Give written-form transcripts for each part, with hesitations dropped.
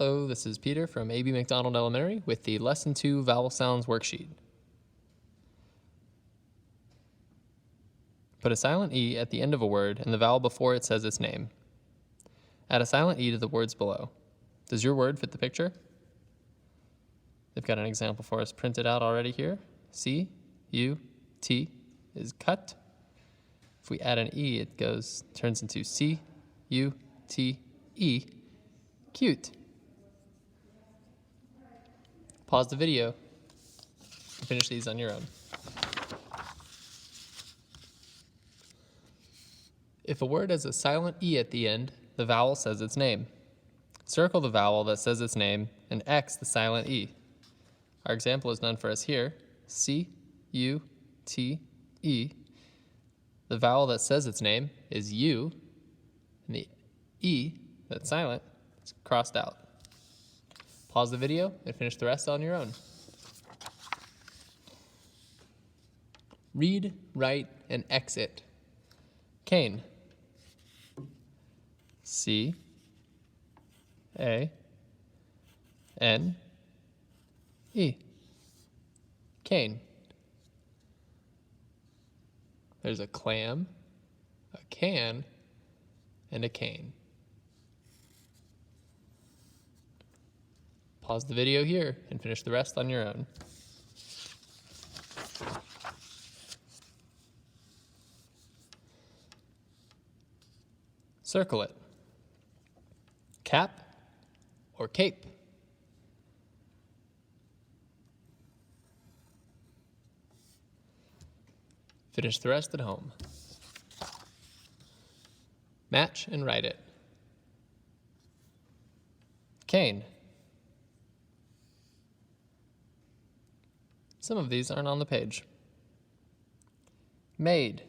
Hello, this is Peter from A.B. McDonald Elementary with the Lesson 2 Vowel Sounds worksheet. Put a silent E at the end of a word and the vowel before it says its name. Add a silent E to the words below. Does your word fit the picture? They've got an example for us printed out already here. C, U, T is cut. If we add an E, it turns into C, U, T, E, cute. Pause the video and finish these on your own. If a word has a silent E at the end, the vowel says its name. Circle the vowel that says its name and X the silent E. Our example is done for us here. C, U, T, E. The vowel that says its name is U, and the E that's silent is crossed out. Pause the video and finish the rest on your own. Read, write, and exit. Cane. C, A, N, E. Cane. There's a clam, a can, and a cane. Pause the video here and finish the rest on your own. Circle it. Cap or cape? Finish the rest at home. Match and write it. Cane. Some of these aren't on the page. Maid.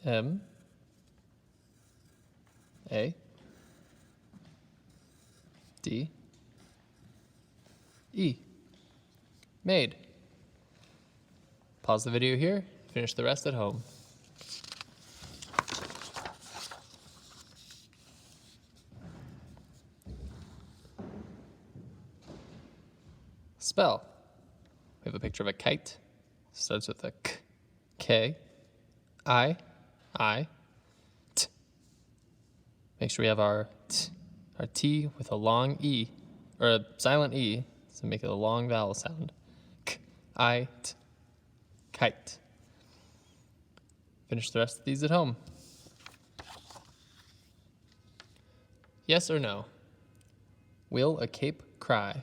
M, A, D, E. Maid. Pause the video here, finish the rest at home. Spell. We have a picture of a kite. Starts with a K, K, I, T. Make sure we have our T with a long E, or a silent E, so make it a long vowel sound. K, I, T, kite. Finish the rest of these at home. Yes or no? Will a cape cry?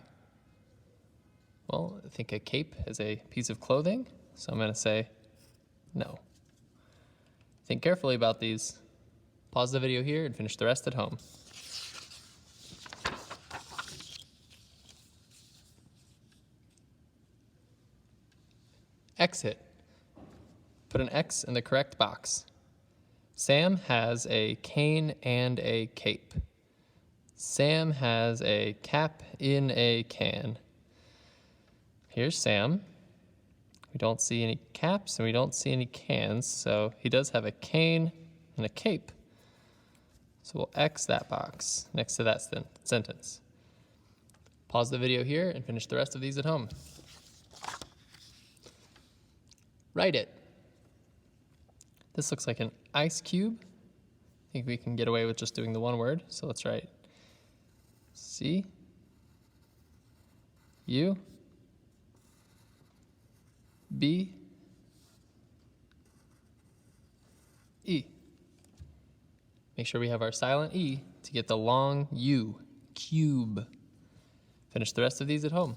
Well, I think a cape is a piece of clothing, so I'm going to say no. Think carefully about these. Pause the video here and finish the rest at home. Exit. Put an X in the correct box. Sam has a cane and a cape. Sam has a cap in a can. Here's Sam. We don't see any caps and we don't see any cans, so he does have a cane and a cape. So we'll X that box next to that sentence. Pause the video here and finish the rest of these at home. Write it. This looks like an ice cube. I think we can get away with just doing the one word, so let's write C, U, B, E. Make sure we have our silent E to get the long U, cube. Finish the rest of these at home.